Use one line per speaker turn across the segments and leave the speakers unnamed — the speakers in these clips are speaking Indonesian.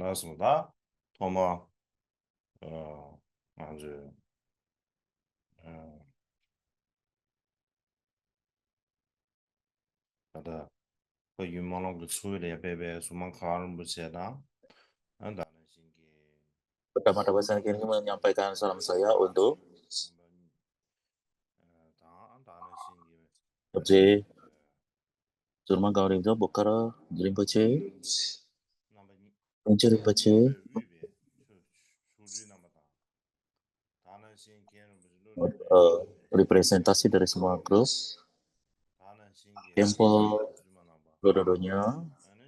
맞습니다. 토마, 아주, 어, ada yumalang de suyu ya bebe sumang karam berseda, anda singgi,
Pertama-tama saya ingin menyampaikan salam saya untuk
anda singgi,
Abje Surma Gaurinjo Bokara Rinpoche,
namanya
Rinche Rinpoche,
namanya yubi, suju namanya, anda singgi
representasi dari semua grup,
anda singgi,
Tempo Dodonya,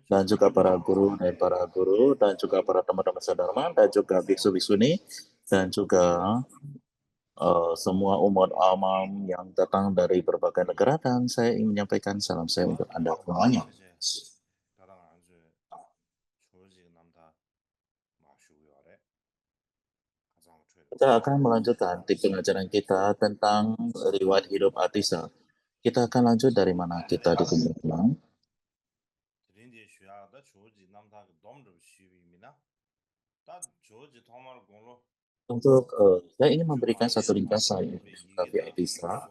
dan juga para guru dan juga para teman-teman sadharma, dan juga biksu-biksuni, dan juga semua umat awam yang datang dari berbagai negara, dan saya ingin menyampaikan salam saya untuk Anda semuanya. Kita akan melanjutkan di pengajaran kita tentang riwayat hidup Atisa. Kita akan lanjut dari mana kita ditunjukkan. Untuk saya ingin memberikan satu ringkasan tentang Atisa.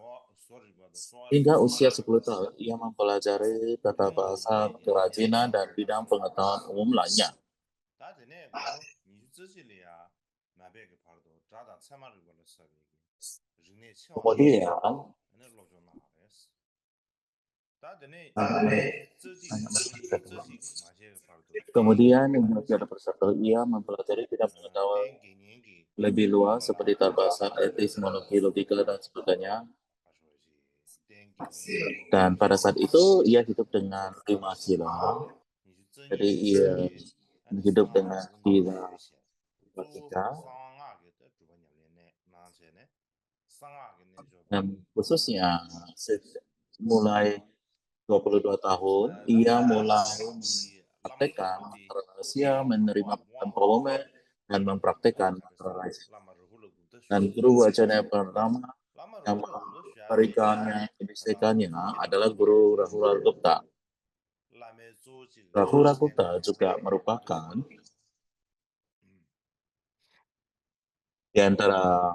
Hingga usia 10 tahun, ia mempelajari tata bahasa, kerajinan, dan bidang pengetahuan umum lainnya. Kemudian hingga usia 21 ia mempelajari bidang pengetahuan lebih luas seperti tata bahasa, epistemologi, logika, dan sebagainya. Dan pada saat itu ia hidup dengan 5 sila. Jadi ia hidup dengan sila ketika, dan khususnya mulai 22 tahun ia mulai mempraktekkan rahasia, menerima empowerment, dan mempraktekkan rahasia. Dan guru wajahnya pertama yang memberikannya kebisakannya adalah Guru Rahula Gupta. Rahula Gupta juga merupakan di antara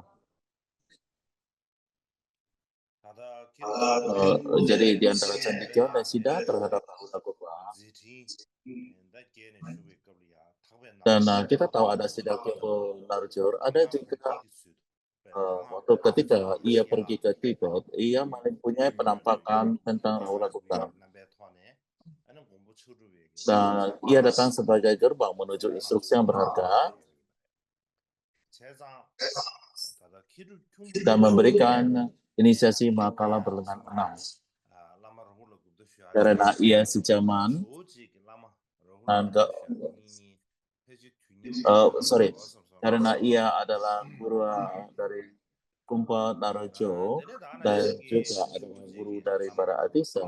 jadi di antara cendekia dan Siddha terhadap Rahula Gupta. Dan kita tahu ada Siddha Kyopo Narjur, ada juga waktu ketika ia pergi ke Tibet, ia mempunyai penampakan tentang Rahula Gupta. Dan ia datang sebagai gerbang menuju instruksi yang berharga dan memberikan inisiasi makalah berlengan 6. Karena ia sejaman karena ia adalah guru dari Kumpa Narojo dan juga adalah guru dari para Atisa.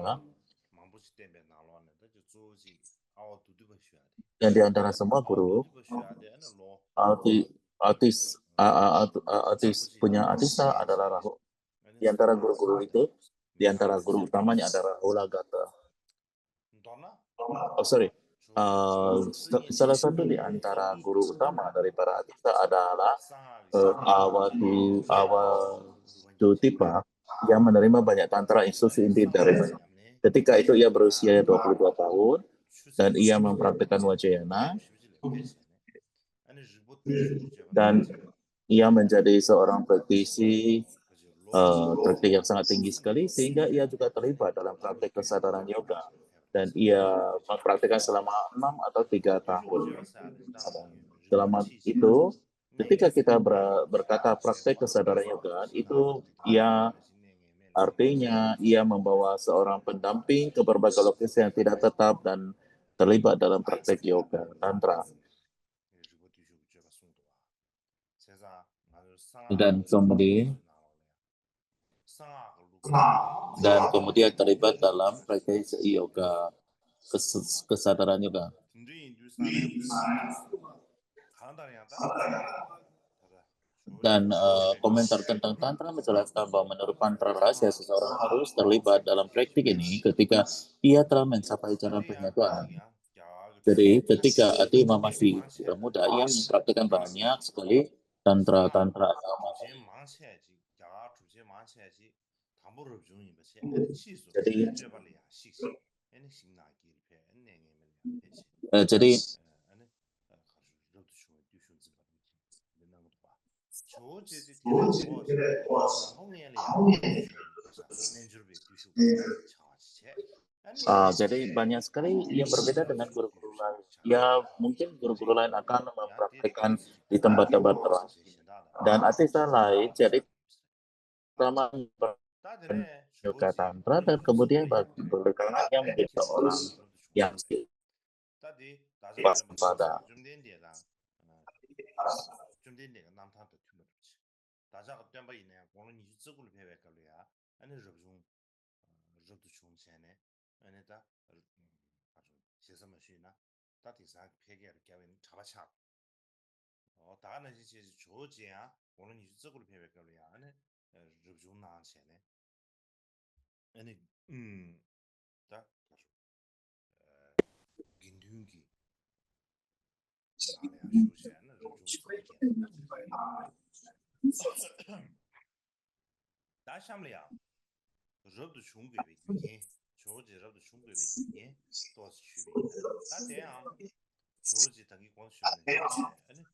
Dan di antara semua guru, punya Atisa adalah Rahu. Di antara guru-guru itu, di antara guru utamanya adalah Rahula Gata. Salah satu di antara guru utama dari para Atisa adalah Awajutipa yang menerima banyak tantra instruksi inti dari mereka. Ketika itu ia berusia 22 tahun dan ia mempraktikkan Vajrayana dan ia menjadi seorang praktisi praktik yang sangat tinggi sekali sehingga ia juga terlibat dalam praktik kesadaran yoga dan ia mempraktikkan selama 6 atau 3 tahun. Selama itu, ketika kita berkata praktik kesadaran yoga, itu artinya ia membawa seorang pendamping ke berbagai lokasi yang tidak tetap dan terlibat dalam praktik yoga tantra. Dan kemudian terlibat dalam praktik yoga kesadaran yoga. Dan komentar tentang tantra menjelaskan bahwa menurut mantra rahasia seseorang harus terlibat dalam praktik ini ketika ia telah mencapai jalan penyatuan. Jadi ketika Imam masih muda, ia mempraktikkan banyak sekali tantra-tantra agama. Jadi jadi jadi banyak sekali yang berbeda dengan guru-guru lain. Ya mungkin guru-guru lain akan mempraktikkan di tempat-tempat tertentu. Dan artisan lain jadi pertama yoga tantra dan kemudian belakangan yang menjadi orang yang waspada.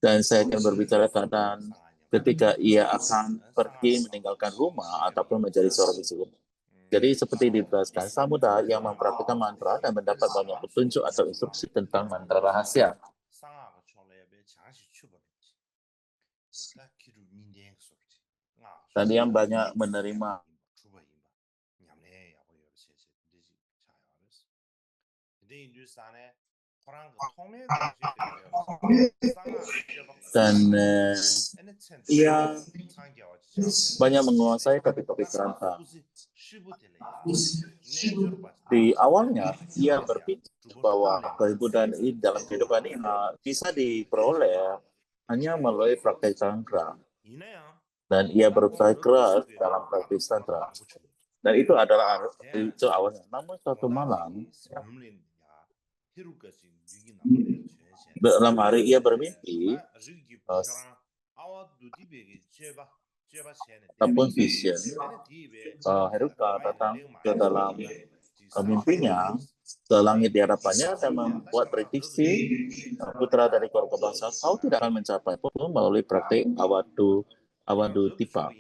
Dan saya akan berbicara tentang ketika ia akan pergi meninggalkan rumah ataupun menjadi seorang biksu. Jadi seperti dijelaskan, sang Buddha yang mempraktikkan mantra dan mendapat banyak petunjuk atau instruksi tentang mantra rahasia. Dan yang banyak menerima dan ia banyak menguasai topik-topik kerangka. Di awalnya, ia berpikir bahwa kehidupan ini dalam kehidupan ini bisa diperoleh hanya melalui praktek tantra. Dan ia berusaha keras dalam praktik tantra. Dan itu adalah itu awalnya. Namun suatu malam, dalam hari ia bermimpi ataupun vision, Heruka datang ke dalam mimpinya ke langit di hadapannya dan membuat prediksi putra dari keluarga bangsa kau tidak akan mencapai pun melalui praktik awadu tipa.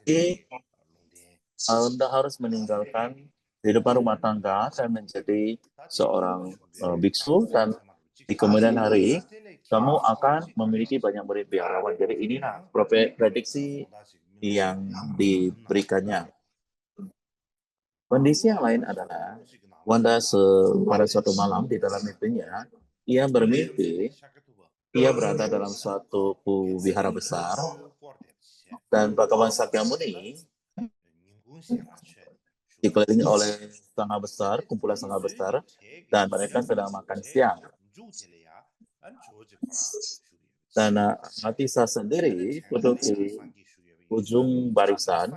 Jadi Anda harus meninggalkan kehidupan rumah tangga dan menjadi seorang biksu, dan di kemudian hari kamu akan memiliki banyak murid biarawan. Jadi inilah prediksi yang diberikannya. Kondisi yang lain adalah Wanda pada suatu malam di dalam mimpinya, ia bermimpi ia berada dalam suatu wihara besar dan Bhagawan Sakyamuni dikelilingi oleh sangga besar, kumpulan sangga besar, dan mereka sedang makan siang. Dan Atisa sendiri duduk di ujung barisan.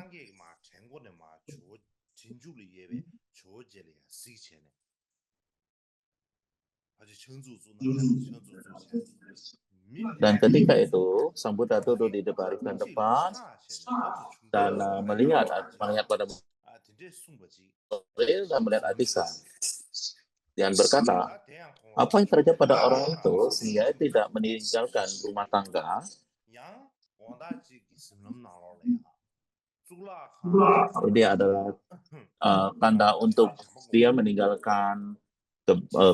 Dan ketika itu, Sang Buddha duduk di barisan depan dan melihat pada dan melihat Atisa. Dan berkata, apa yang terjadi pada orang itu sehingga tidak meninggalkan rumah tangga? Dia adalah tanda untuk dia meninggalkan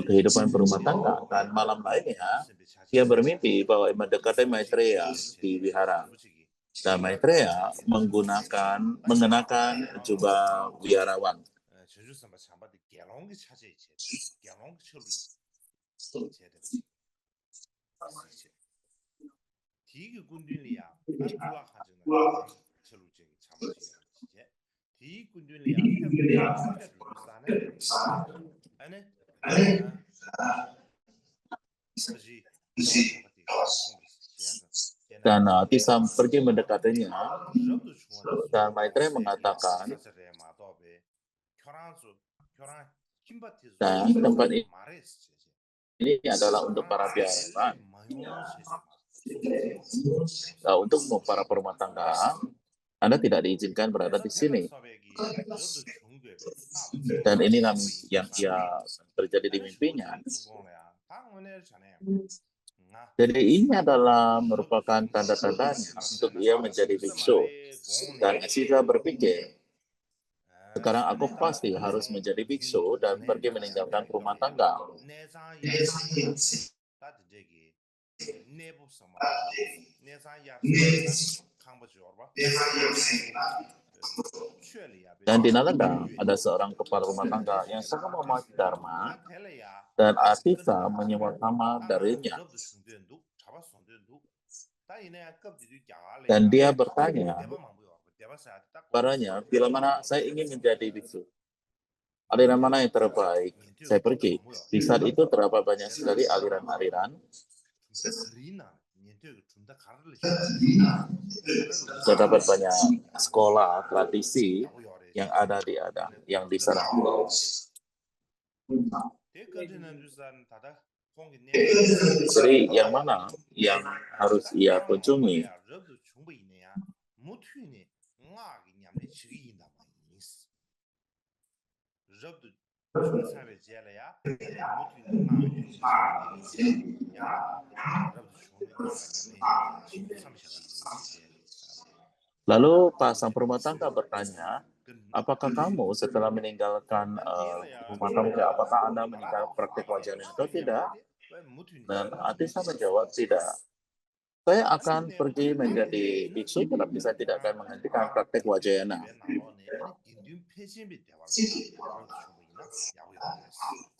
kehidupan berumah tangga. Dan malam lainnya, dia bermimpi bahwa mendekati Maitreya di wihara. Dan Maitreya mengenakan jubah wiharawan. Dan Tisa pergi mendekatinya, dan Maitreya mengatakan, dan tempat ini adalah untuk para biarawan. Nah, untuk para perumah tangga, Anda tidak diizinkan berada di sini. Dan inilah yang terjadi di mimpinya. Jadi ini adalah merupakan tanda-tandanya untuk ia menjadi biksu. Dan Asita berpikir, sekarang aku pasti harus menjadi biksu dan pergi meninggalkan rumah tangga. Dan di Nalanda ada seorang kepala rumah tangga yang sangat memahami Dharma, dan Asita menyewa kamar darinya. Dan dia bertanya padanya, bila mana saya ingin menjadi biksu, aliran mana yang terbaik? Saya pergi. Di saat itu terdapat banyak sekali aliran-aliran. Terdapat banyak sekolah tradisi yang ada yang di sana. Jadi yang mana yang harus ia kunjungi? Lalu Pak sang perumah tangga bertanya, apakah kamu setelah meninggalkan rumah tangga, apakah Anda meninggalkan praktik wajana atau tidak? Dan Atisa menjawab, tidak. Saya akan pergi menjadi biksu, tetapi saya tidak akan menghentikan praktik wajayana.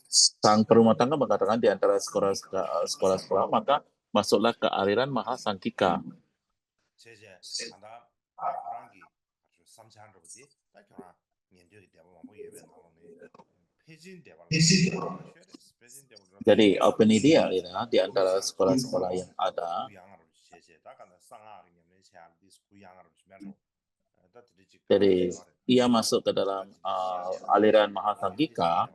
Sang perumah tangga mengatakan di antara sekolah-sekolah, maka masuklah ke aliran Mahasangkika. Jadi open idea di antara sekolah-sekolah yang ada. Jadi ia masuk ke dalam aliran Mahasangkika.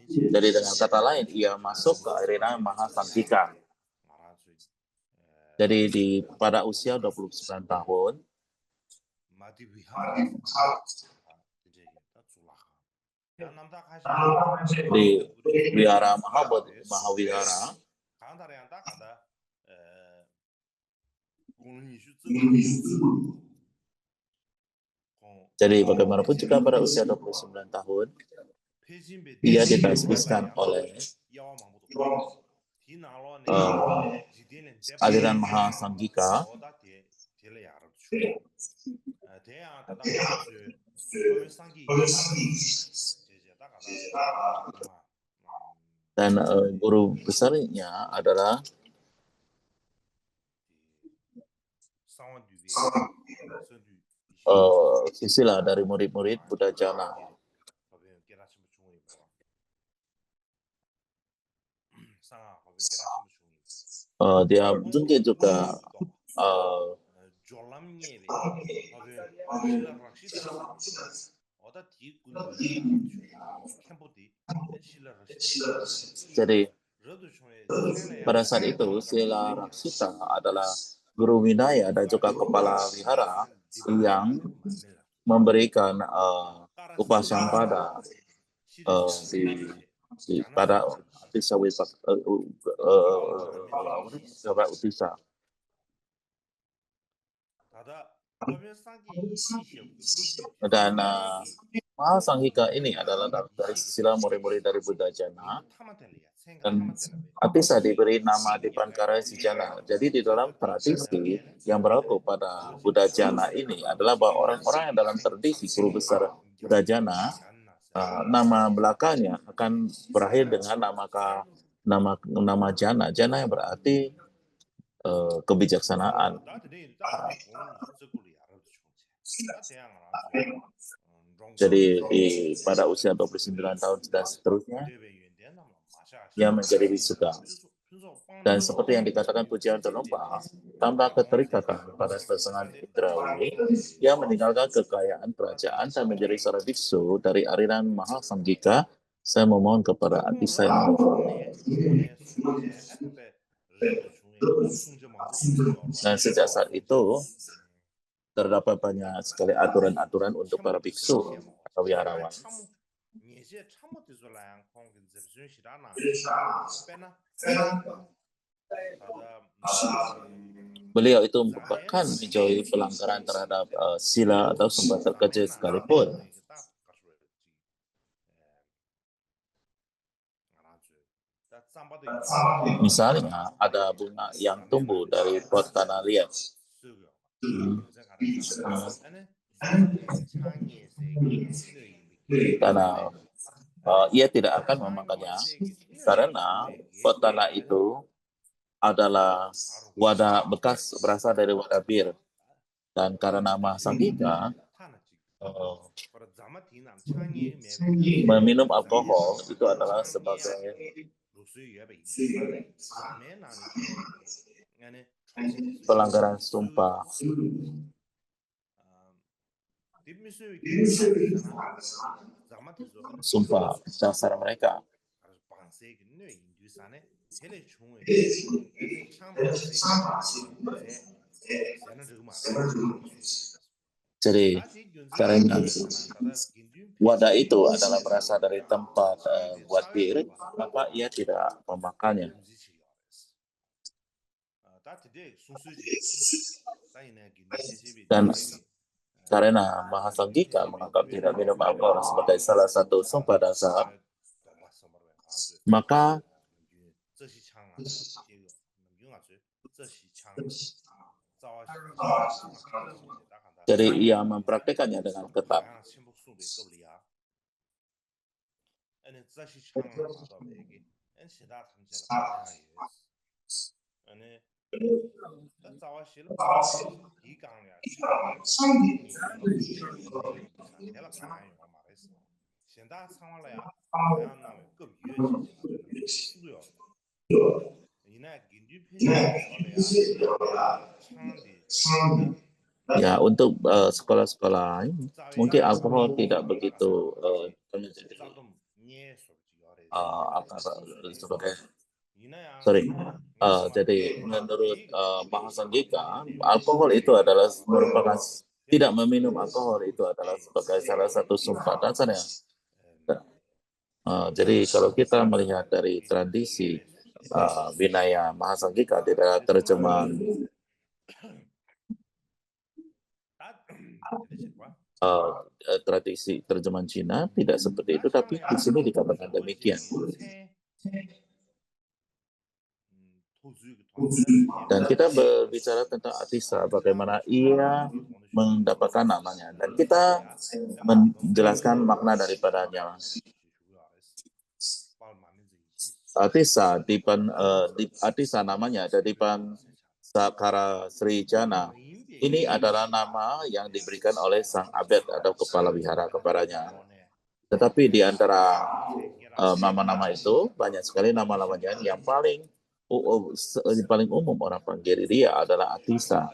Jadi dengan kata lain, ia masuk ke aliran Mahasangkika. Jadi pada usia 29 tahun, di Wihara Mahavihara, jadi bagaimanapun juga pada usia 29 tahun, ia ditasbihkan oleh aliran Mahasangkika. Dan guru besarnya adalah sisilah dari murid-murid Buddha Jana. Dia mungkin juga jadi pada saat itu Sila Raksita adalah guru Vinaya dan juga kepala wihara yang memberikan upasampada pada Atisa Utisa. Dan Mahasangkika ini adalah dari sila murid-murid dari Buddha Jana. Dan Atisa diberi nama Dipankara Sijana. Jadi di dalam tradisi yang berlaku pada Buddha Jana ini adalah bahwa orang-orang yang dalam tradisi guru besar Buddha Jana, nama belakangnya akan berakhir dengan nama Jana. Jana yang berarti kebijaksanaan. Jadi pada usia 29 tahun dan seterusnya, yang menjadi wisuda. Dan seperti yang dikatakan Pujian Terlompa, tanpa keterikatan pada pasangan indrawi, ia meninggalkan kekayaan kerajaan dan menjadi seorang biksu dari aliran Mahasanggika. Saya memohon kepada adik saya. Dan sejak saat itu, terdapat banyak sekali aturan-aturan untuk para biksu atau wiharawan. Beliau itu bahkan menjauhi pelanggaran terhadap sila atau sumpah terkecil sekalipun. Misalnya, ada bunga yang tumbuh dari pot tanah liat. Karena ia tidak akan memakannya, karena pot tanah itu adalah wadah bekas berasal dari wadah bir. Dan karena Mahasanggika meminum alkohol itu adalah sebagai pelanggaran sumpah. Sumpah dasar mereka. Jadi karena wadah itu adalah berasal dari tempat buat bir, maka ia tidak memakannya. Dan karena Mahasanggika menganggap tidak minum alkohol sebagai salah satu sumpah dasar, maka jadi ia mempraktekannya dengan ketat. Ya, untuk sekolah-sekolah mungkin alkohol tidak begitu menjadi sebagai jadi menurut Mahasanggika, alkohol itu adalah merupakan tidak meminum alkohol itu adalah sebagai salah satu sumpah dasar ya. Jadi kalau kita melihat dari tradisi Vinaya Mahasanggika di dalam terjemahan tradisi terjemahan Cina tidak seperti itu, tapi di sini dikatakan demikian. Dan kita berbicara tentang Atisa, bagaimana ia mendapatkan namanya, dan kita menjelaskan makna daripadanya. Atisa, Atisa namanya ada Dipan Sakara Sri Jana. Ini adalah nama yang diberikan oleh sang abed atau kepala wihara kepadanya. Tetapi di antara nama-nama itu banyak sekali nama-namanya yang paling umum orang panggil dia adalah Atisa.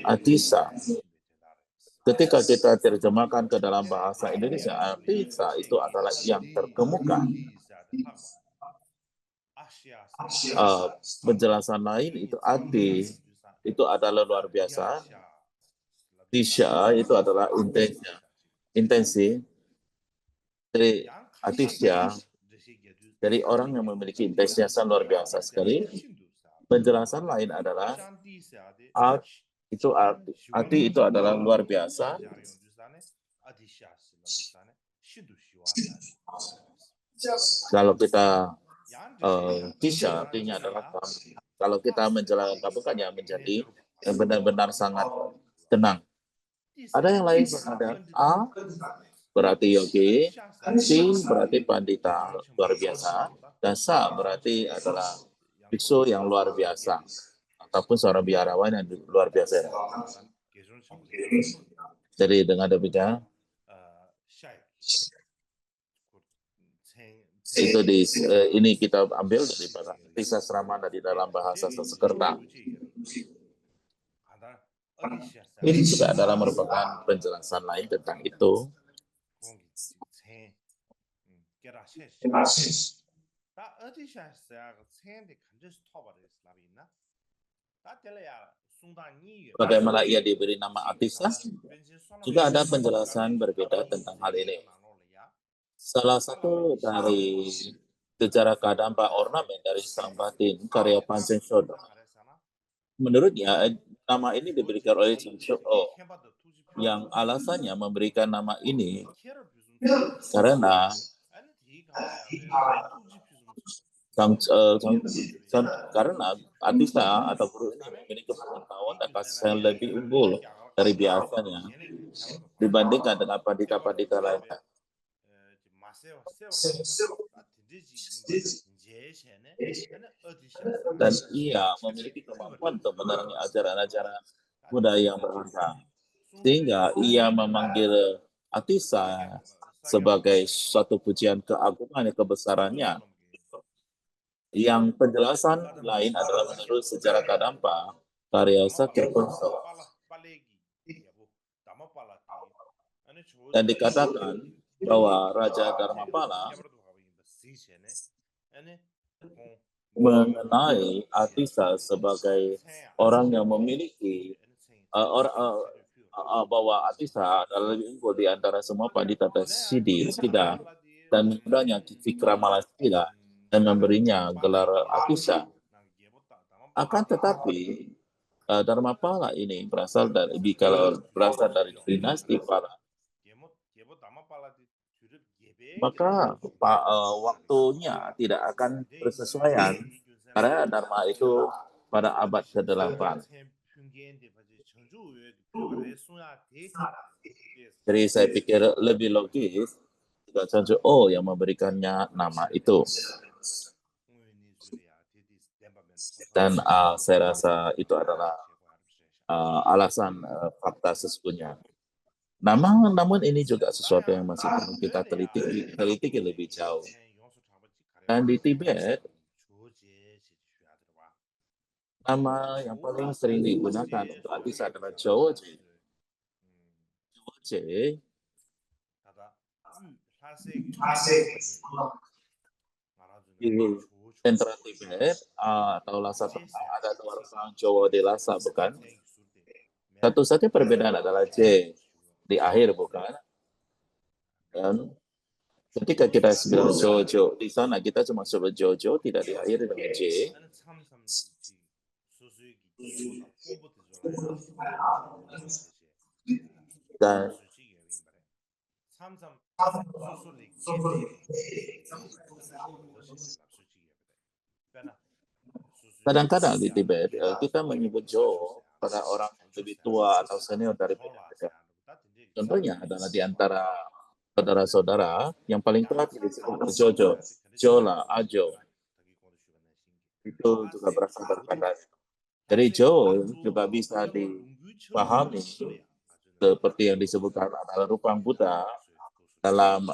Atisa. Ketika kita terjemahkan ke dalam bahasa Indonesia, Atisa itu adalah yang terkemuka. Penjelasan lain itu Ati itu adalah luar biasa. Tisha itu adalah intensi. Dari Atisya, dari orang yang memiliki intensi yang luar biasa sekali. Penjelasan lain adalah Ati itu adalah luar biasa. Kalau kita Tisha artinya adalah kalau kita menjelaskannya menjadi benar-benar sangat tenang. Ada yang lain ada A berarti yogi, C berarti pandita luar biasa, dan Sa berarti adalah biksu yang luar biasa ataupun seorang biarawan yang luar biasa. Jadi dengan demikian Itu ini kita ambil dari Atisa Sramana di dalam bahasa Sanskerta. Ini juga adalah merupakan penjelasan lain tentang itu. Bagaimana ia diberi nama Atisa? Juga ada penjelasan berbeda tentang hal ini. Salah satu dari sejarah Kadampa ornamen dari Sang Batin, karya Panchen Shodha. Menurutnya, nama ini diberikan oleh Chang Shok-o, yang alasannya memberikan nama ini karena karena Atisa atau guru ini memiliki pengetahuan dan kasih yang lebih unggul dari biasanya dibandingkan dengan pandita-pandita lainnya. Dan ia memiliki kemampuan untuk menerangi ajaran-ajaran budaya yang beragam, sehingga ia memanggil Atisa sebagai suatu pujian keagungan dan kebesarannya. Yang penjelasan lain adalah menurut sejarah Kadampa, karya Sakya Punso. Dan dikatakan bahwa Raja Dharmapala mengenai Atisa sebagai orang yang memiliki bahwa Atisa adalah lebih unggul di antara semua pandita Siddha dan mudahnya Vikramalastila dan memberinya gelar Atisa. Akan tetapi Dharmapala ini berasal dari dinasti Pala. Maka waktunya tidak akan bersesuaian karena Dharma itu pada abad ke-8. Jadi saya pikir lebih logis jika Chang Shok-o yang memberikannya nama itu. Dan saya rasa itu adalah alasan fakta sesungguhnya. Namun ini juga sesuatu yang masih perlu kita teliti lebih jauh. Dan di Tibet, nama yang paling sering digunakan untuk Atisa adalah Joje. Joje di sentra Tibet atau Lhasa Tengah ada dua orang Jawa di Lhasa, bukan? Satu saja perbedaan adalah J di akhir, bukan? Dan ketika kita bilang Jojo di sana kita cuma sebut Jojo, tidak diakhiri dengan J. Dan kadang-kadang di Tibet kita menyebut Jo pada orang yang lebih tua atau senior dari mereka. Contohnya adalah di antara saudara-saudara yang paling terakhir disebut Jojo, Jola, Ajo. Itu juga berasal dari kata. Jadi Jo juga bisa dipahami seperti yang disebutkan adalah rupang Buddha dalam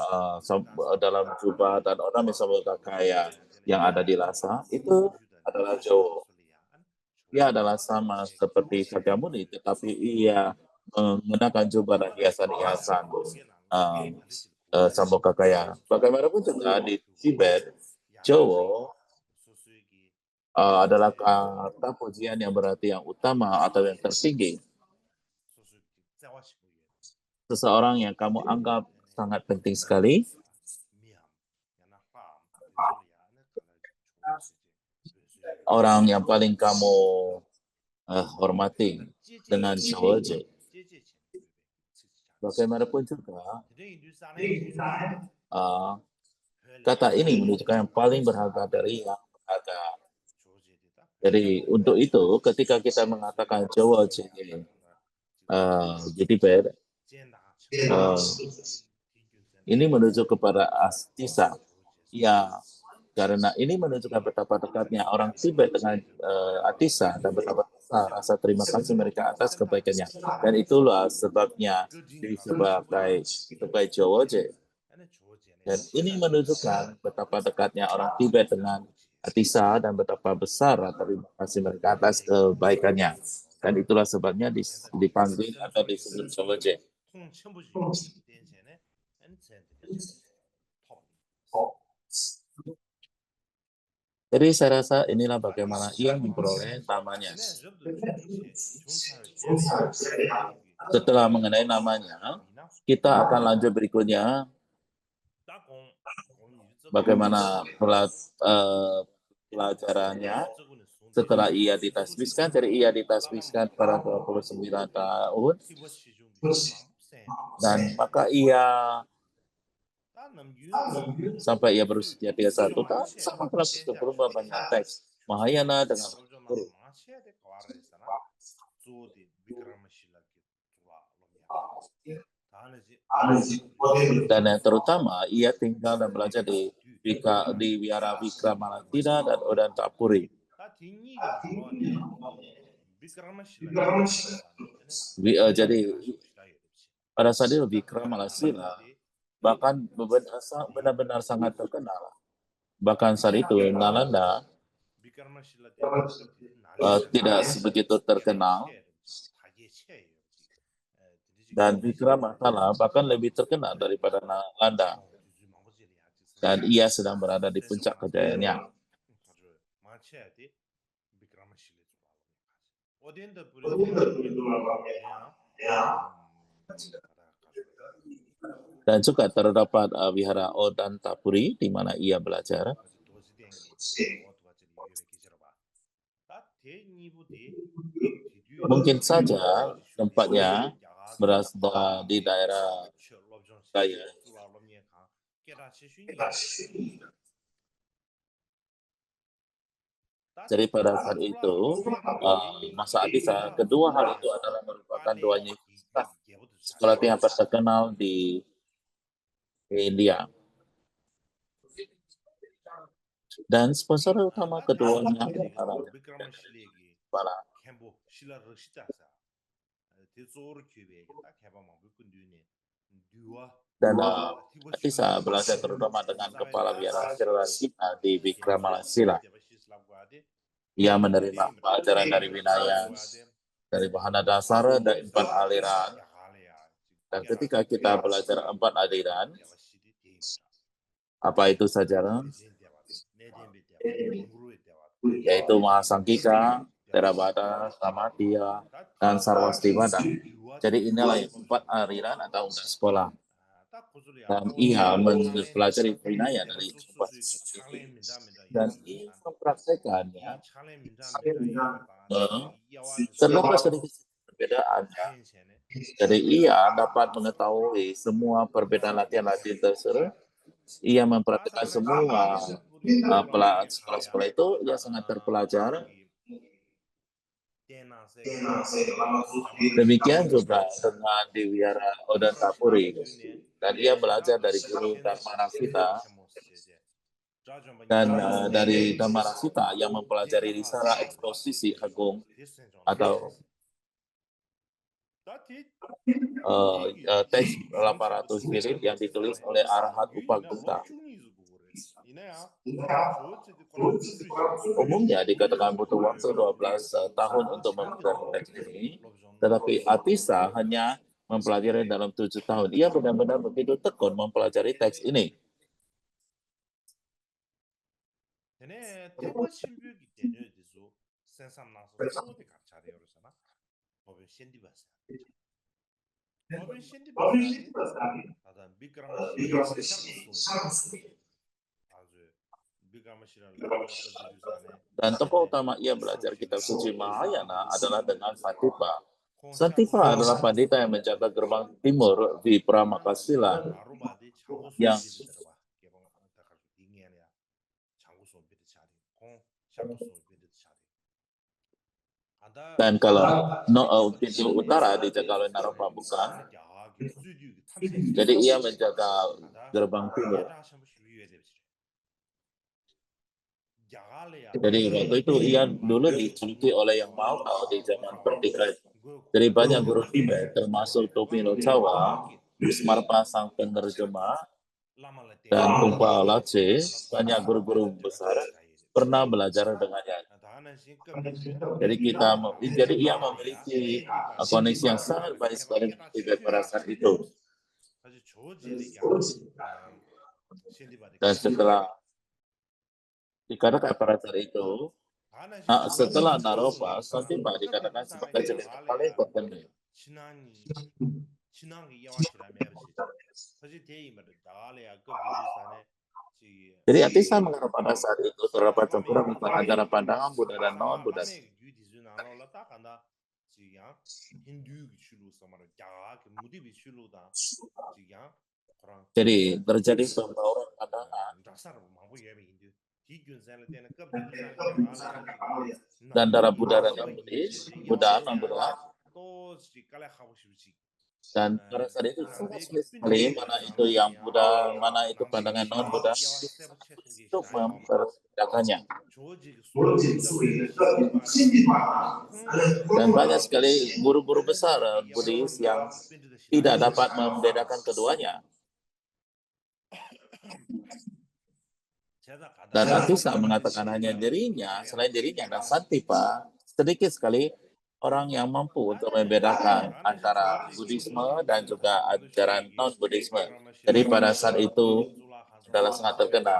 jubah dan ornamen Sambhogakaya yang ada di Lhasa, itu adalah Jo. Ia adalah sama seperti Sakyamuni, tetapi ia menggunakan jubah dan hiasan-hiasan Sambhogakaya. Bagaimanapun juga di Tibet, Jowo adalah kata pujian yang berarti yang utama atau yang tertinggi. Seseorang yang kamu anggap sangat penting sekali, orang yang paling kamu hormati dengan Joje. Bagaimanapun juga, kata ini menunjukkan yang paling berharga dari yang berharga. Jadi untuk itu, ketika kita mengatakan Joje di Tibet, ini menuju kepada Atisa. Ya, karena ini menunjukkan betapa dekatnya orang Tibet dengan Atisa dan betapa besar rasa terima kasih mereka atas kebaikannya. Dan itulah sebabnya disebut sebagai Joje. Dan ini menunjukkan betapa dekatnya orang Tibet dengan Atisa dan betapa besar terima kasih mereka atas kebaikannya. Dan itulah sebabnya dipanggil atau disebut Sobaje. Jadi saya rasa inilah bagaimana ia memperoleh namanya. Setelah mengenai namanya, kita akan lanjut berikutnya bagaimana pelajarannya setelah ia ditasbihkan. Jadi ia ditasbihkan pada 29 tahun dan maka ia sampai ia berusia 31 tahun sama dalam berubah banyak teks Mahayana dengan guru. Dan yang terutama ia tinggal dan belajar di Wihara Vikramalasila dan Odantapuri. Jadi pada saat itu Vikramalasila bahkan benar-benar sangat terkenal. Bahkan saat itu Nalanda tidak begitu terkenal dan Vikramasalah bahkan lebih terkenal daripada Nalanda. Dan ia sedang berada di puncak kejayaannya. Dan juga terdapat Wihara Odantapuri di mana ia belajar. Mungkin saja tempatnya berada di daerah Gaya. Jadi pada saat itu, masa Atisa, kedua hal itu adalah merupakan dua sekolah yang terkenal di India. Dan sponsor utama keduanya adalah dan Atisa belajar terutama dengan kepala biara Sirasita di Vikramalasila. Ia menerima pelajaran dari Vinaya, dari Bahana Dasar dan 4 aliran. Dan ketika kita belajar 4 aliran, apa itu saja? Yaitu Mahasangkika, Theravada, Samadhiya, dan Sarvastivada. Jadi inilah 4 aliran atau 4 sekolah. Dan ia mempelajari Vinaya dari dan ia mempraktekannya. Terdapat sedikit perbedaannya. Jadi ia dapat mengetahui semua perbedaan latihan-latihan tersebut. Ia mempraktikkan semua sekolah-sekolah itu. Ia sangat terpelajar. Demikian juga dengan di Wihara Odantapuri. Dan ia belajar dari guru Dhammarasita. Dan dari Dhammarasita yang mempelajari risala eksposisi agung atau teks 800 jilid yang ditulis oleh Arahat Upagupta. Umumnya dikatakan butuh waktu 12 tahun untuk mempelajari teks ini, tetapi Atisa hanya mempelajari dalam 7 tahun. Ia benar-benar begitu tekun mempelajari teks ini. Dan tokoh utama ia belajar kitab suci Mahayana adalah dengan Santipa. Santipa adalah pandita yang menjaga gerbang timur di Pramakasila yang dan kalau pintu utara dijaga oleh Naropa bukan. Jadi ia menjaga gerbang timur. Jadi waktu itu ia dulu diculik oleh yang mau di zaman pertikaian. Jadi banyak guru Tibet termasuk Topino Chawa, Smarpa sang penerjemah, Dan Tumpa Lace, banyak guru-guru besar pernah belajar dengannya. Jadi ia memiliki koneksi yang sangat baik sekali dengan Tibet pada saat itu. Dan setelah dikatakan pada saat itu, setelah Naropa, Santipa dikatakan sebagai jenis yang paling terkenal. Jadi Atisa menganggap pada saat itu terdapat campuran antara pandangan Buddha dan non-Buddha. Jadi terjadi pembauran pandangan dan darah Buddha dan non-Buddhis, Buddha non-Buddha. Dan pada saat itu sangat sulit sekali mana itu yang Buddha, mana itu pandangan non-Buddha untuk memperbedakannya. Dan banyak sekali guru-guru besar Buddhis yang tidak dapat membedakan keduanya. Dan Atisa mengatakan hanya dirinya, selain dirinya dan Santipa, sedikit sekali orang yang mampu untuk membedakan antara Buddhisme dan juga ajaran non-Buddhisme. Jadi pada saat itu adalah sangat terkenal.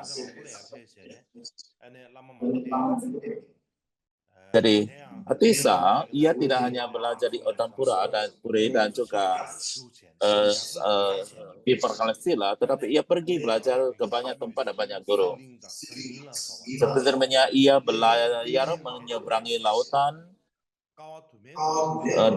Jadi Atisa, ia tidak hanya belajar di Otampura dan Puri dan juga di Perkalesila, tetapi ia pergi belajar ke banyak tempat dan banyak guru. Sebenarnya ia belajar menyeberangi lautan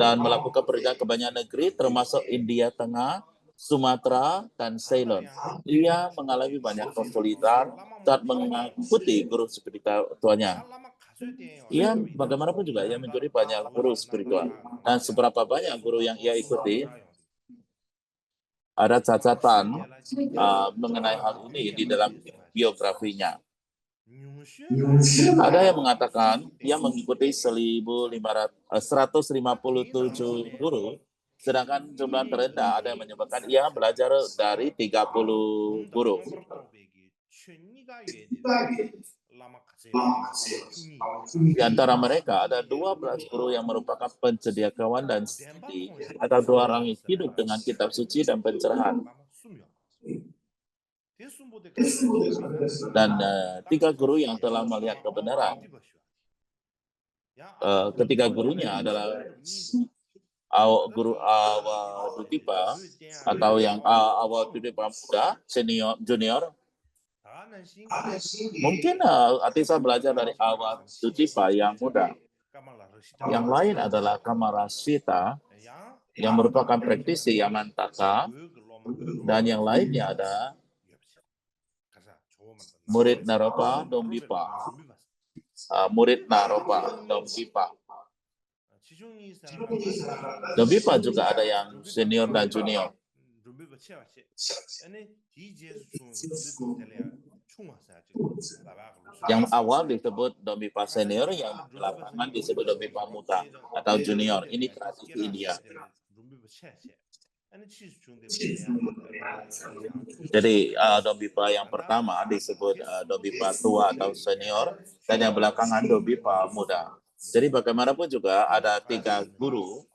dan melakukan perjalanan ke banyak negeri, termasuk India Tengah, Sumatera, dan Ceylon. Ia mengalami banyak kesulitan saat mengikuti guru spiritualnya. Ia bagaimanapun juga ia mencuri banyak guru spiritual. Dan seberapa banyak guru yang ia ikuti, ada catatan mengenai hal ini di dalam biografinya. Ada yang mengatakan ia mengikuti 157 guru, sedangkan jumlah terendah ada yang menyebutkan ia belajar dari 30 guru. Di antara mereka ada 12 guru yang merupakan pencedia kawan dan siddhi, atau 2 orang yang hidup dengan kitab suci dan pencerahan. Dan 3 guru yang telah melihat kebenaran. Ketiga gurunya adalah guru Awadutipa atau yang Awadutipa muda, junior. Mungkin Atisa belajar dari Awadutipa yang muda. Yang lain adalah Kamarasita yang merupakan praktisi Yamantaka, dan yang lainnya ada murid Naropa Dombipa. Dombipa juga ada yang senior dan junior. Yang awal disebut Dombipa senior, yang belakangan disebut Dombipa muda atau junior. Ini tradisi India. Jadi Dombipa yang pertama disebut Dombipa tua atau senior, dan yang belakangan Dombipa muda. Jadi bagaimanapun juga ada 3 guru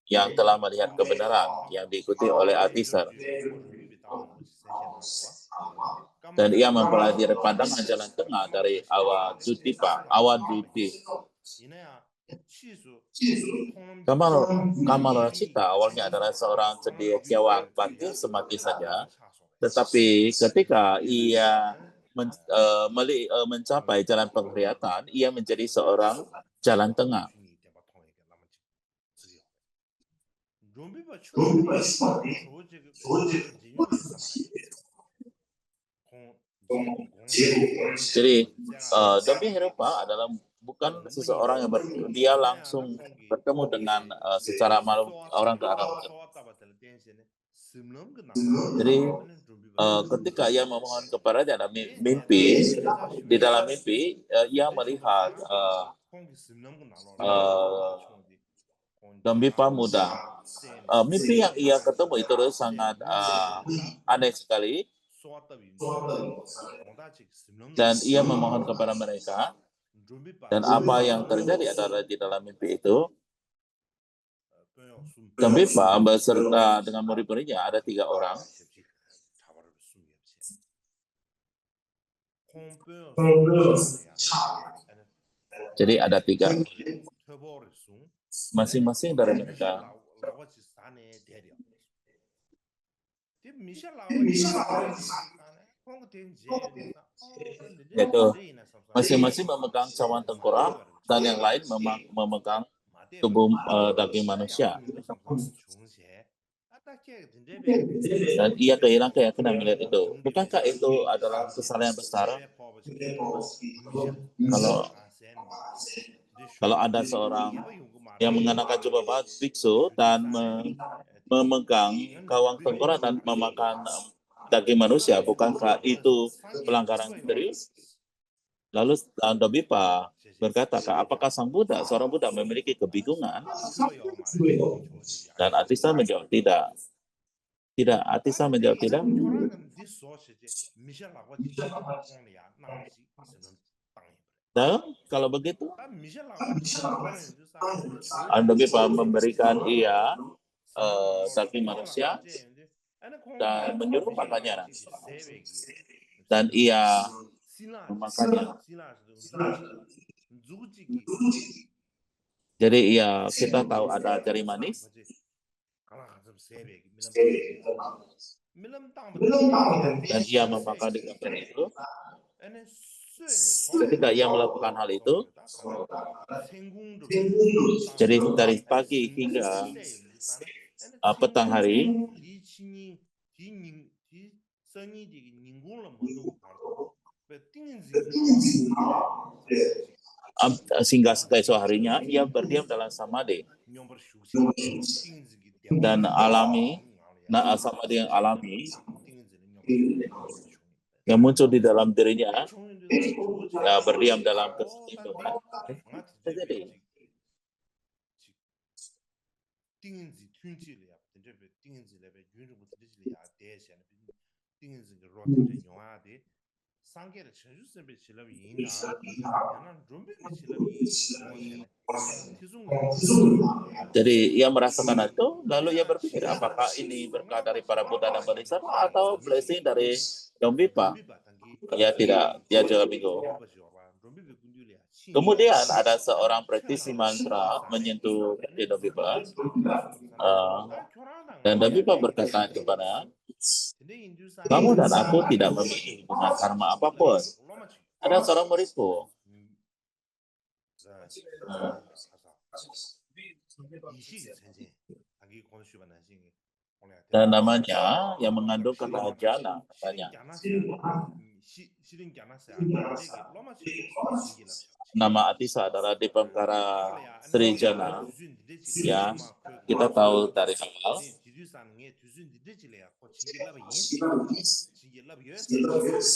yang telah melihat kebenaran yang diikuti oleh Atisa. Dan ia mempelajari pandangan jalan tengah dari Awadutipa. Kamarasita awalnya adalah seorang cendekiawan bakti semati saja, tetapi ketika ia mencapai jalan penglihatan, ia menjadi seorang jalan tengah. Jadi Dombipa adalah bukan seseorang yang dia langsung bertemu dengan secara malu orang ke arah. Jadi ketika ia memohon kepada dalam mimpi, di dalam mimpi ia melihat Dambipa muda. Mimpi yang ia ketemu itu sangat aneh sekali, dan ia memohon kepada mereka, dan apa yang terjadi adalah di dalam mimpi itu, Dambipa beserta dengan murid-muridnya ada 3 orang. Jadi ada 3. Masing-masing dari mereka yaitu masing-masing memegang cawan tengkorak dan yang lain memegang tubuh daging manusia. Dan ia kehilangan keyakinan melihat itu. Bukankah itu adalah kesalahan besar? Kalau ada seorang yang mengenakan jubah biksu dan memegang kawang tengkorak dan memakan daging manusia, bukankah itu pelanggaran serius? Lalu Dambipa berkata, apakah sang Buddha, seorang Buddha memiliki kebingungan? Dan Atisa menjawab tidak. Tidak, Atisa menjawab tidak. Dan kalau begitu, Dambipa memberikan ia daging manusia dan menyuruh makannya. Dan ia memakannya. Jadi kita tahu ada jari manis. Dan ia memakan di gambar itu. Ketika ia melakukan hal itu, jadi dari pagi hingga petang hari, sehingga esok harinya ia berdiam dalam samadhi dan alami, samadhi yang alami yang muncul di dalam dirinya, berdiam dalam keseimbangan. Jadi ia merasakan itu, lalu ia berpikir, apakah ini berkah dari para Buddha dan Bodhisattva atau blessing dari Dambipa? Dia juga bingung. Kemudian ada seorang praktisi mantra menyentuh Dambipa, dan Dambipa berkata kepada, kamu dan aku tidak memiliki hubungan karma apapun. Ada seorang muridku. Dan namanya yang mengandung kata jana, katanya. Nama Atisa adalah Dipamkara Sri Jana. Ya, kita tahu dari awal.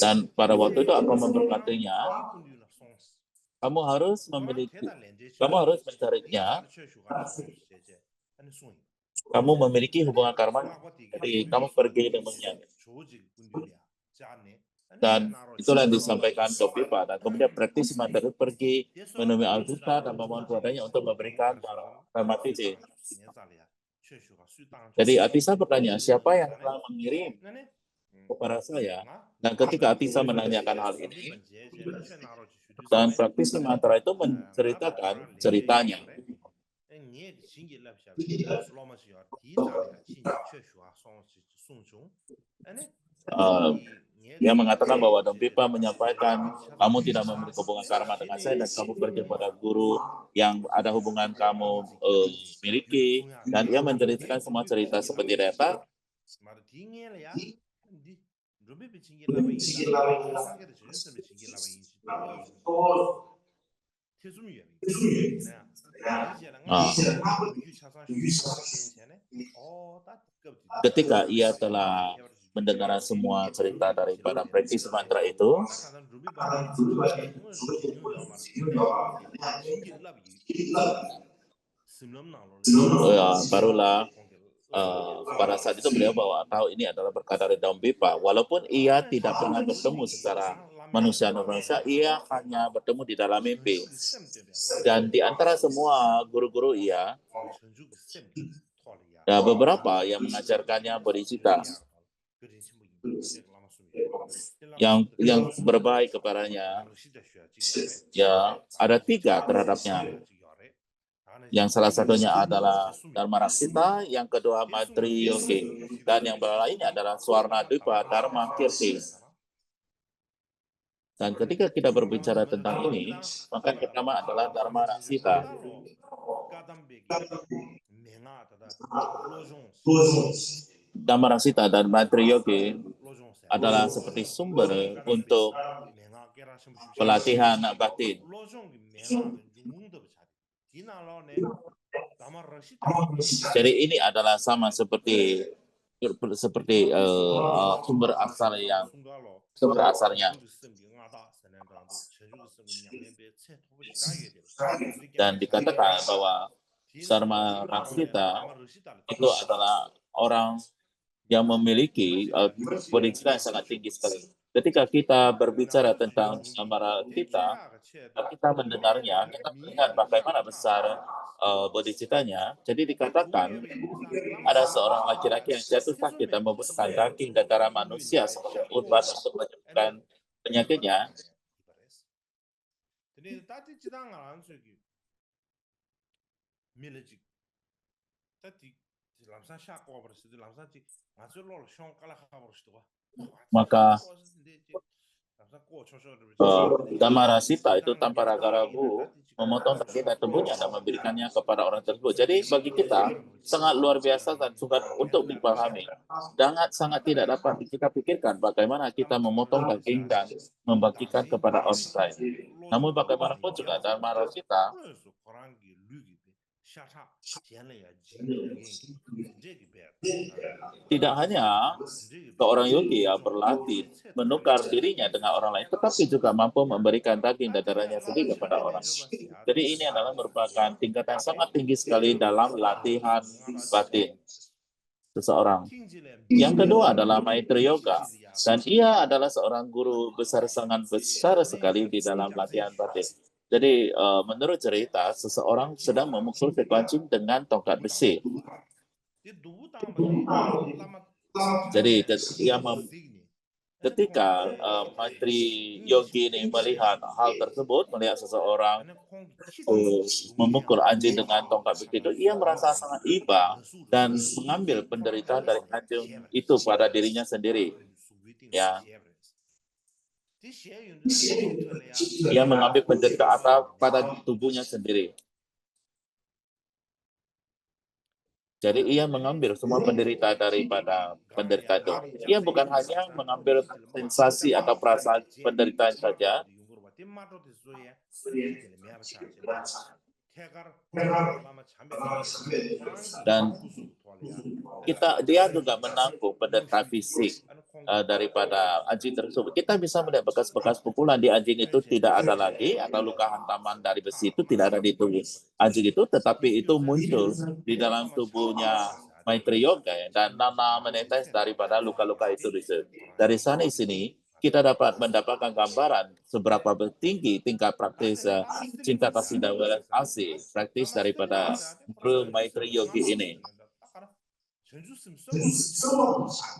Dan pada waktu itu aku memberkatinya, kamu harus mencarinya. Kamu memiliki hubungan karma, jadi kamu pergi dengannya. Dan itulah yang disampaikan Dambipa. Dan kemudian praktisi mantra itu pergi menemui Al-Buddha dan memohon kepadanya untuk memberikan karma fizik. Jadi Atisa bertanya, siapa yang telah mengirim kepada saya? Dan ketika Atisa menanyakan hal ini, dan praktisi mantra itu menceritakan ceritanya. Dia mengatakan bahwa Dambipa menyampaikan, kamu tidak memiliki hubungan karma dengan saya dan kamu pergi kepada guru yang ada hubungan kamu miliki. Dan ia menceritakan semua cerita seperti data. Ketika ia telah mendengar semua cerita daripada praktisi mantra itu, Barulah pada saat itu beliau bahwa tahu ini adalah berkat dari Daun Pipa. Walaupun ia tidak pernah bertemu secara manusia, ia hanya bertemu di dalam mimpi. Dan di antara semua guru-guru ia, beberapa yang mengajarkannya bodhicitta, yang berbaik kepadanya, ya ada 3 terhadapnya. Yang salah satunya adalah Dharma Raksita, yang kedua Maitri Yogi, dan yang lainnya adalah Swarna Dwipa Dharma Kirti. Dan ketika kita berbicara tentang ini, maka yang pertama adalah Dharma Raksita. Dharma Raksita dan Maitri Yogi adalah seperti sumber untuk pelatihan batin. Jadi ini adalah sama seperti sumber asalnya. Dan dikatakan bahwa Dharma Raksita itu adalah orang yang memiliki bodhicitta yang sangat tinggi sekali. Ketika kita berbicara tentang Dharma Raksita, kita mendengarnya, kita melihat bagaimana besar bodhicittanya. Jadi dikatakan ada seorang laki-laki yang jatuh sakit dan membutuhkan daging dan darah manusia sebagai obat untuk menyembuhkan penyakitnya. Maka Dharma Raksita itu tanpa ragu-ragu memotong daging dan tubuhnya dan memberikannya kepada orang tersebut. Jadi bagi kita sangat luar biasa dan sulit untuk dipahami. Sangat tidak dapat kita pikirkan bagaimana kita memotong daging dan membagikan kepada orang lain. Namun bagaimanapun juga Dharma Raksita tidak hanya seorang yogi yang berlatih menukar dirinya dengan orang lain, tetapi juga mampu memberikan daging dan darahnya sendiri kepada orang. Jadi ini adalah merupakan tingkatan sangat tinggi sekali dalam latihan batin seseorang. Yang kedua adalah Maitri Yoga, dan ia adalah seorang guru sangat besar sekali di dalam latihan batin. Jadi menurut cerita, seseorang sedang memukul sekencing dengan tongkat besi. Jadi ketika Maitri Yogi ini melihat hal tersebut, melihat seseorang memukul anjing dengan tongkat besi itu, ia merasa sangat iba dan mengambil penderitaan dari anjing itu pada dirinya sendiri. Ya, ia mengambil penderitaan pada tubuhnya sendiri. Jadi ia mengambil semua penderitaan daripada penderitaan itu. Ia bukan hanya mengambil sensasi atau perasaan penderitaan saja, dan dia juga menanggung penderitaan fisik daripada anjing tersebut. Kita bisa melihat bekas-bekas pukulan di anjing itu tidak ada lagi, atau luka hantaman dari besi itu tidak ada di tubuh anjing itu, tetapi itu muncul di dalam tubuhnya Maitri Yoga, dan nana menetes daripada luka-luka itu. Dari sana sini kita dapat mendapatkan gambaran seberapa tinggi tingkat praktis cinta kasih dan welas asih praktis daripada guru Maitri Yogi ini.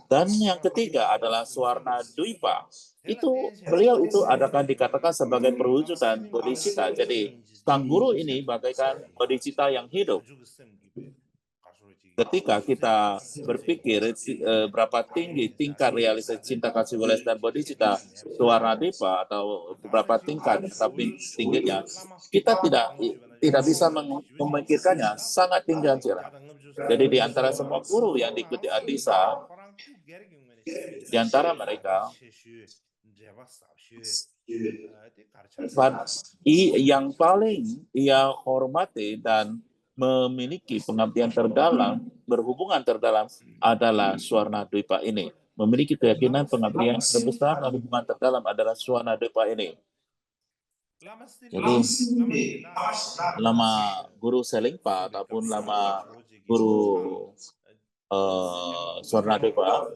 Dan yang ketiga adalah Swarna Dwipa. Beliau itu akan dikatakan sebagai perwujudan bodhicitta. Jadi sang guru ini bagaikan bodhicitta yang hidup. Ketika kita berpikir berapa tinggi tingkat realisasi cinta kasih welas dan bodhicitta Swarna Dwipa, atau berapa tingkat tapi tingginya, kita tidak bisa memikirkannya, sangat tinggi aja. Jadi di antara semua guru yang diikuti Atisa, di antara mereka yang paling ia hormati dan memiliki pengabdian terdalam, berhubungan terdalam adalah Swarna Dwipa ini. Memiliki keyakinan pengabdian terbesar dan hubungan terdalam adalah Swarna Dwipa ini. Jadi lama guru Selingpa ataupun lama guru Swarnadepa,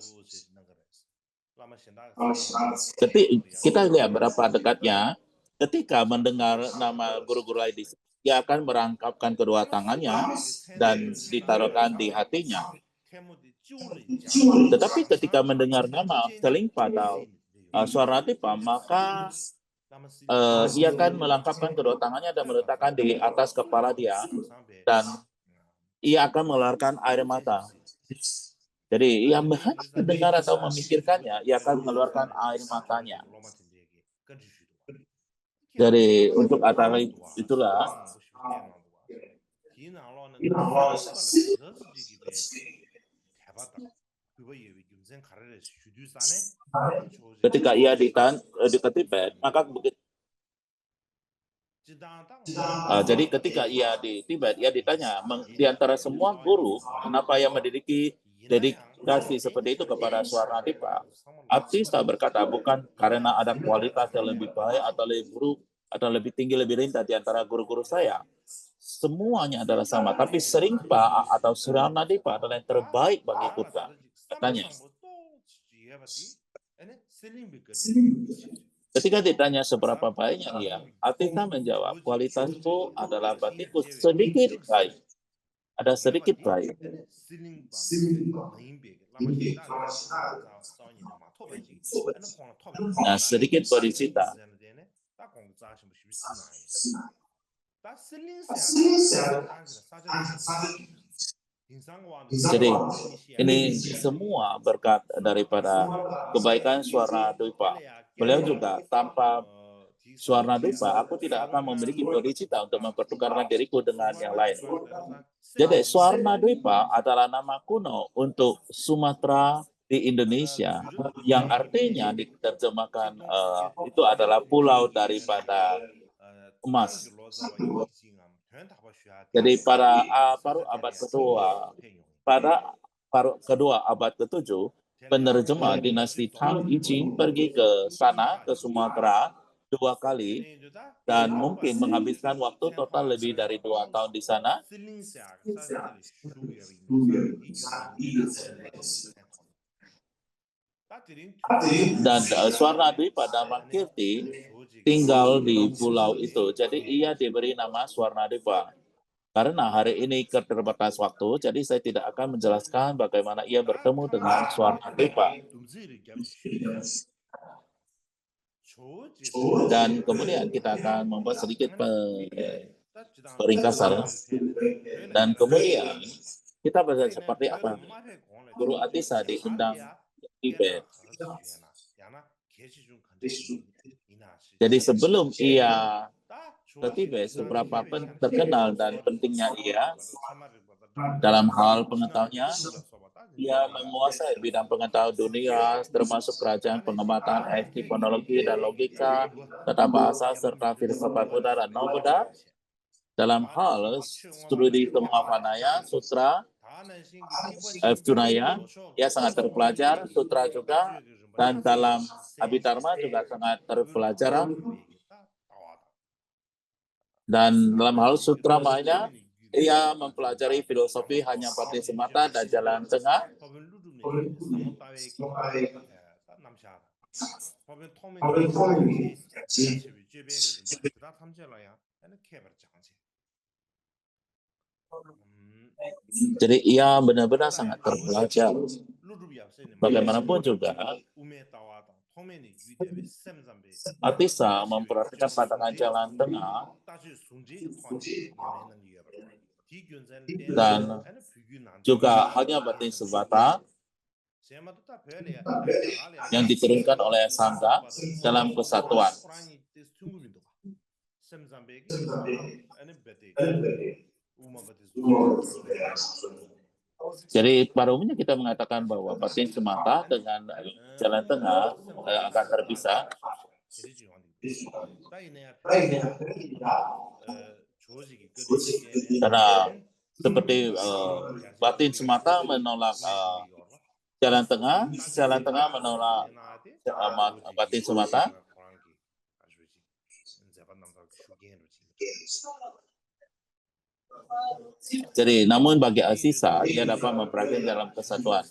kita lihat berapa dekatnya. Ketika mendengar nama guru-guru lain, dia akan merangkapkan kedua tangannya dan ditaruhkan di hatinya. Tetapi ketika mendengar nama Selingpa atau Swarnadepa, maka ia akan melangkapkan kedua tangannya dan meletakkan di atas kepala dia, dan ia akan mengeluarkan air mata. Jadi ia hanya mendengar atau memikirkannya, ia akan mengeluarkan air matanya. Jadi untuk acara itulah ketika ia di Tibet, maka begitu. Jadi ketika ia di Tibet, ia ditanya, di antara semua guru, kenapa ia memiliki dedikasi seperti itu kepada Swarnadepa? Abtisa berkata, bukan karena ada kualitas yang lebih baik atau lebih buruk atau lebih tinggi, lebih rendah di antara guru-guru saya. Semuanya adalah sama, tapi Seringpa atau Swarnadepa adalah yang terbaik bagi kita, katanya. Ketika ditanya seberapa baiknya ia, Abtisa menjawab, kualitasku adalah batinku sedikit baik. Ada sedikit baik. Nah, sedikit bodhisita. Jadi ini semua berkat daripada kebaikan Swarnadepa. Beliau juga tanpa Swarnadepa, aku tidak akan memiliki bodhicitta untuk mempertukarkan diriku dengan yang lain. Jadi Swarnadepa adalah nama kuno untuk Sumatera di Indonesia, yang artinya diterjemahkan itu adalah pulau daripada emas. Jadi pada paruh abad kedua abad ke-7, penerjemah dinasti Tang Iching pergi ke sana, ke Sumatera 2 kali, dan mungkin menghabiskan waktu total lebih dari 2 tahun di sana. Dan Swarnadepa Dharmakirti tinggal di pulau itu. Jadi ia diberi nama Swarnadepa. Karena hari ini keterbatasan waktu, jadi saya tidak akan menjelaskan bagaimana ia bertemu dengan Swarnadepa. Dan kemudian kita akan membuat sedikit peringkasan. Dan kemudian kita bisa seperti apa? Guru Atisa diundang ke Tibet. Jadi sebelum ia ke Tibet, seberapa terkenal dan pentingnya ia dalam hal pengetahuannya, ia menguasai bidang pengetahuan dunia, termasuk kerajaan, pengamatan, epistemologi dan logika, tata bahasa, serta filsafat Buddha dan non-Buddha. Dalam hal studi Temavanaya, Sutra, Tunaya, ia sangat terpelajar, Sutra juga, dan dalam Abhidharma juga sangat terpelajar. Dan dalam hal Sutra Maya, ia mempelajari filosofi hanya pati semata dan jalan tengah. Jadi ia benar-benar sangat terpelajar. Bagaimanapun juga, Atisa memperhatikan pandangan jalan tengah dan juga hanya batin semata yang diturunkan oleh Sangha dalam kesatuan. Jadi pada umumnya kita mengatakan bahwa batin semata dengan jalan tengah akan terpisah. Karena seperti batin semata menolak jalan tengah menolak batin semata. Jadi, namun bagi Asisa, ia dapat mempraktikkan dalam kesatuan.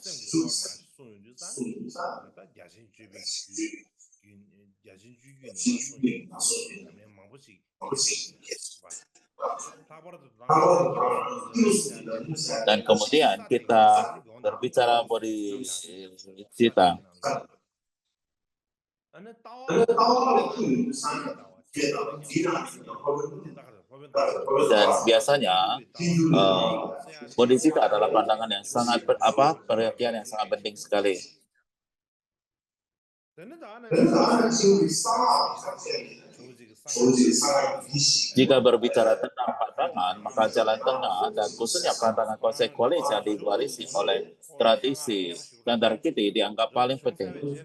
Dan kemudian kita berbicara bodhicitta. Dan biasanya bodhicitta adalah pandangan yang sangat pengertian yang sangat penting sekali. Jika berbicara tentang pandangan, maka jalan tengah dan khususnya pandangan konsekuensi yang diwarisi oleh tradisi standar Kiti dianggap paling penting.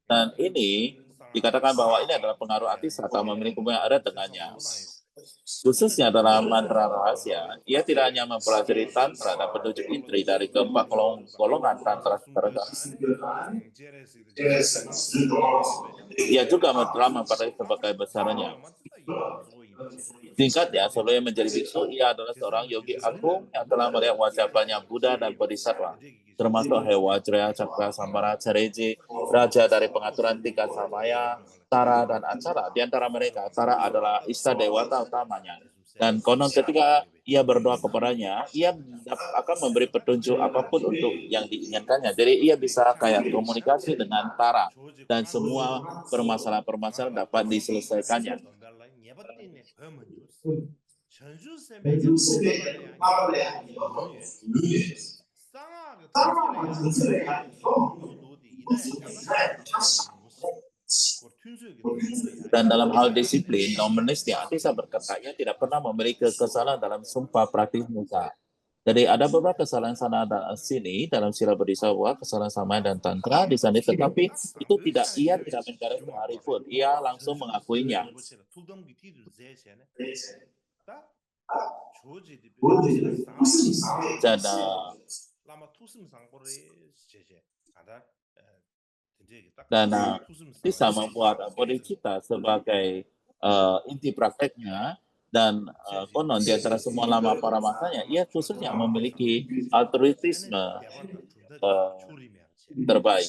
Dan ini dikatakan bahwa ini adalah pengaruh Atisa atau memiliki hubungan yang erat dengannya. Khususnya dalam mantra rahasia, ia tidak hanya mempelajari tantra dan petunjuk intri dari keempat golongan tantra terdekat. Ia juga telah mempelajari sebagai besarnya. Singkatnya, sebelum menjadi biksu, ia adalah seorang yogi agung yang telah melihat wajah banyak Buddha dan Bodhisattva, termasuk Hewajraya, Cakra, Sambara, Careji, raja dari pengaturan tingkat Samaya, Tara, dan Acara. Di antara mereka, Tara adalah Ista Dewata utamanya. Dan konon ketika ia berdoa kepadanya, ia akan memberi petunjuk apapun untuk yang diinginkannya. Jadi ia bisa kayak komunikasi dengan Tara, dan semua permasalahan-permasalahan dapat diselesaikannya. Dan dalam hal disiplin, non-monistik, Atisa berkata, ia tidak pernah memiliki kesalahan dalam sumpah praktis muka. Jadi ada beberapa kesalahan sana dan sini dalam sila bodhisattva, kesalahan sama dan tantra di sana, tetapi itu ia tidak mencari sehari pun, ia langsung mengakuinya. Dan bisa membuat bodhicitta sebagai inti prakteknya. Dan konon di antara semua lama para masanya, ia khususnya memiliki altruisme terbaik.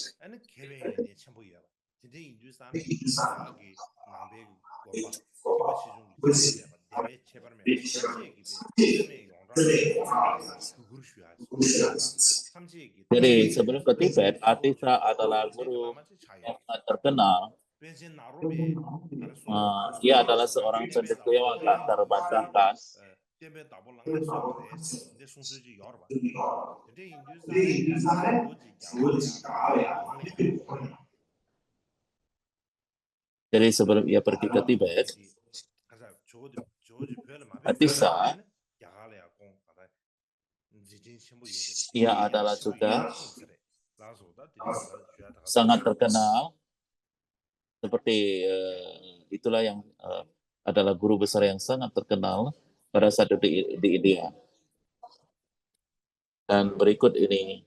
Jadi sebelum ke Tibet, Atisa adalah guru yang terkenal. Ia adalah seorang cendekiawan yang tak terbantahkan. Jadi sebelum ia pergi ke Tibet, Atisa ia adalah juga sangat terkenal. Seperti itulah yang adalah guru besar yang sangat terkenal pada saat di India. Dan berikut ini